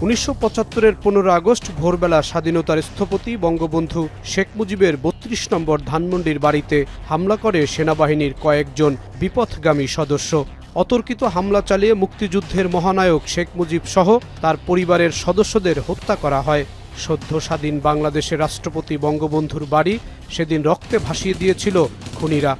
1975-এর 15 August ভোরবেলা স্বাধীনতার স্থপতি বঙ্গবন্ধু শেখ মুজিবের 32 নম্বর ধানমন্ডির বাড়িতে হামলা করে সেনাবাহিনীর কয়েকজন বিপথগামী সদস্য। অতর্কিত হামলা চালিয়ে মুক্তিযুদ্ধের মহানায়ক শেখ মুজিব সহ তার পরিবারের সদস্যদের হত্যা করা হয়। সদ্য স্বাধীন বাংলাদেশের রাষ্ট্রপতি বঙ্গবন্ধুর বাড়ি সেদিন রক্তে ভাসিয়ে দিয়েছিল খুনিরা।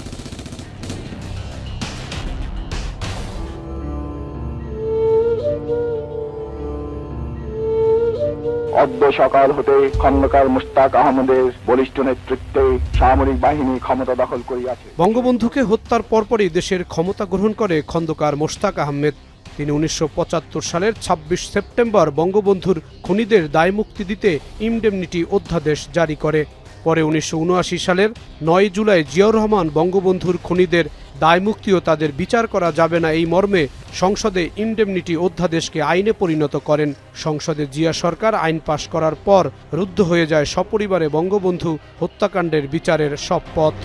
অদ্য সকাল হতে খন্দকার মুশতাক আহমদের বলিষ্ঠ নেতৃত্বে সামরিক বাহিনী ক্ষমতা দখল করিয়াছে। বঙ্গবন্ধুকে হত্যার পরপরই দেশের ক্ষমতা গ্রহণ করে খন্দকার মোশতাক আহমেদ। তিনি 1975 সালের 26 সেপ্টেম্বর বঙ্গবন্ধুর খুনিদের দায়মুক্তি দিতে ইনডেমনিটি অধ্যাদেশ জারি করে। পরে 1979 সালের 9 জুলাই জিয়াউর রহমান বঙ্গবন্ধুর খুনিদের দায়মুক্তি ও তাদের বিচার করা যাবে না এই মর্মে সংসদে ইনডেমনিটি অধ্যাদেশকে আইনে পরিণত করেন। সংসদে জিয়া সরকার আইন পাশ করার পর রুদ্ধ হয়ে যায় সপরিবারে বঙ্গবন্ধু হত্যাকাণ্ডের বিচারের সব পথ।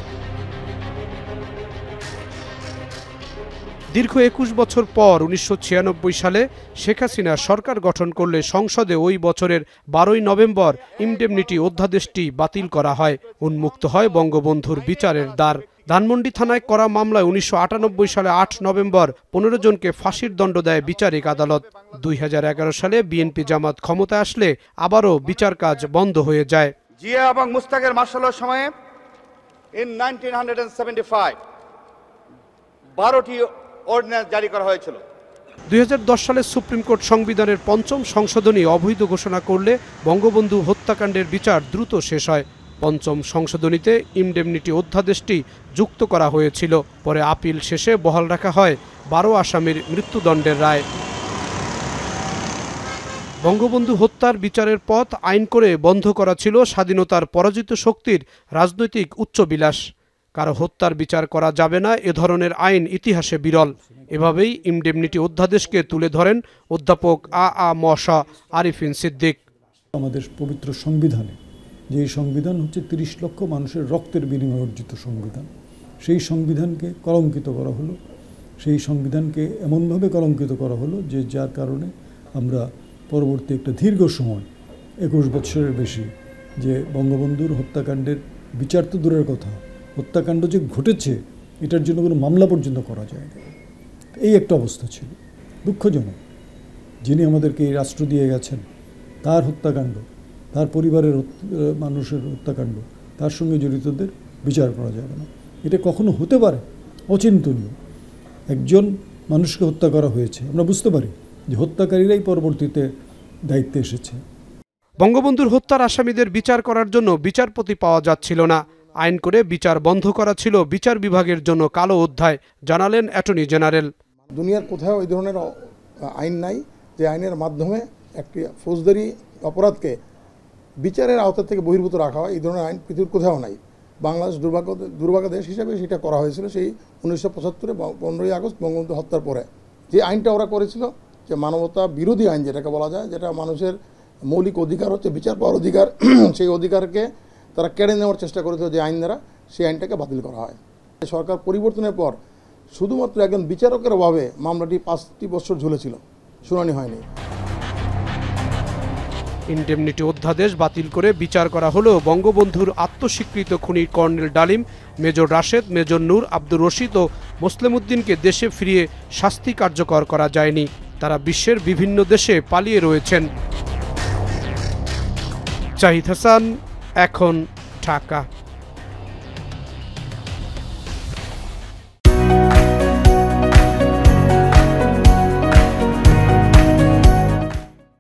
দীর্ঘ 21 বছর পর 1996 সালে শেখ হাসিনা সরকার গঠন করলে সংসদে ওই বছরের 12 নভেম্বর ইনডেমনিটি অধ্যাদেশটি বাতিল করা হয়। উন্মুক্ত হয় বঙ্গবন্ধুর বিচারের দ্বার। ধানমন্ডি থানায় করা মামলায় 1998 সালে 8 নভেম্বর 15 জনকে ফাঁসির দণ্ড দেয় বিচারিক আদালত। 2011 সালে বিএনপি জামাত ক্ষমতায় আসলে আবারও বিচার কাজ বন্ধ হয়ে যায়। জিয়া এবং মুশতাকের মার্শালের সময়ে ইন 1975 12টি অর্ডিন্যান্স জারি করা হয়েছিল। 2010 সালে সুপ্রিম কোর্ট সংবিধানের 5ম সংশোধনী অবৈধ ঘোষণা করলে বঙ্গবন্ধু হত্যাকাণ্ডের বিচার দ্রুত শেষ হয়। 5ম সংশোধনীতে ইনডেমনিটি অধ্যাদেশটি যুক্ত করা হয়েছিল। পরে আপিল শেষে বহাল রাখা হয় 12 আসামির মৃত্যুদণ্ডের রায়। বঙ্গবন্ধু হত্যার বিচারের পথ আইন করে বন্ধ করা ছিল স্বাধীনতার পরাজিত শক্তির রাজনৈতিক উচ্চবিলাস। কারো হত্যার বিচার করা যাবে না এ ধরনের আইন ইতিহাসে বিরল। এভাবেই ইনডেমনিটি অধ্যাদেশকে তুলে ধরেন অধ্যাপক ম. আরিফিন সিদ্দিক। আমাদের পবিত্র সংবিধানে যে সংবিধান হচ্ছে 30 লক্ষ মানুষের রক্তের বিনিময়ে অর্জিত সংবিধান, সেই সংবিধানকে কলঙ্কিত করা হলো। সেই সংবিধানকে এমনভাবে কলঙ্কিত করা হলো যে যার কারণে আমরা পরবর্তী একটা দীর্ঘ সময় 21 বছরের বেশি যে বঙ্গবন্ধুর হত্যাকাণ্ডের বিচার তো দূরের কথা, হত্যাকাণ্ড যে ঘটেছে এটার জন্য কোনো মামলা পর্যন্ত করা যায় না। এই একটা অবস্থা ছিল দুঃখজনক। যিনি আমাদেরকে এই রাষ্ট্র দিয়ে গেছেন তার হত্যাকাণ্ড, তার পরিবারের মানুষের হত্যাকাণ্ড, তার সঙ্গে জড়িতদের বিচার করা যাবে না। এটা কখনো হতে পারে? অচিন্তনীয়। একজন মানুষকে হত্যা করা হয়েছে, আমরা বুঝতে পারি যে হত্যাকারীরাই পরবর্তীতে দায়িত্বে এসেছে। বঙ্গবন্ধুর হত্যার আসামিদের বিচার করার জন্য বিচারপতি পাওয়া যাচ্ছিল না। আইন করে বিচার বন্ধ করা ছিল বিচার বিভাগের জন্য কালো অধ্যায়, জানালেন অ্যাটর্নি জেনারেল। দুনিয়ার কোথাও এই ধরনের আইন নাই যে আইনের মাধ্যমে একটি ফৌজদারি অপরাধকে বিচারের আওতা থেকে বহির্ভূত রাখা হয়। এই ধরনের আইন পৃথিবীর কোথাও নাই। বাংলাদেশ দুর্ভাগ্য দেশ হিসাবে সেটা করা হয়েছিল সেই 1975 15ই আগস্ট বঙ্গবন্ধু হত্যার পরে। যে আইনটা ওরা করেছিল যে মানবতা বিরোধী আইন যেটাকে বলা যায়, যেটা মানুষের মৌলিক অধিকার হচ্ছে বিচার পাওয়ার অধিকার, সেই অধিকারকে তারা কেড়ে নেওয়ার চেষ্টা করেছিল যে আইন দ্বারা, সেই আইনটাকে বাতিল করা হয়। সরকার পরিবর্তনের পর শুধুমাত্র একজন বিচারকের অভাবে মামলাটি 5টি বছর ঝুলেছিল, শুনানি হয়নি। ইনডেমনিটি অধ্যাদেশ বাতিল করে বিচার করা হলো বঙ্গবন্ধুর আত্মস্বীকৃত খুনি কর্নেল ডালিম, মেজর রাশেদ, মেজর নূর, আব্দুর রশিদ ও মোসলেম উদ্দিনকে দেশে ফিরিয়ে শাস্তি কার্যকর করা যায়নি। তারা বিশ্বের বিভিন্ন দেশে পালিয়ে রয়েছেন। জাহিদ হাসান, এখন, ঢাকা।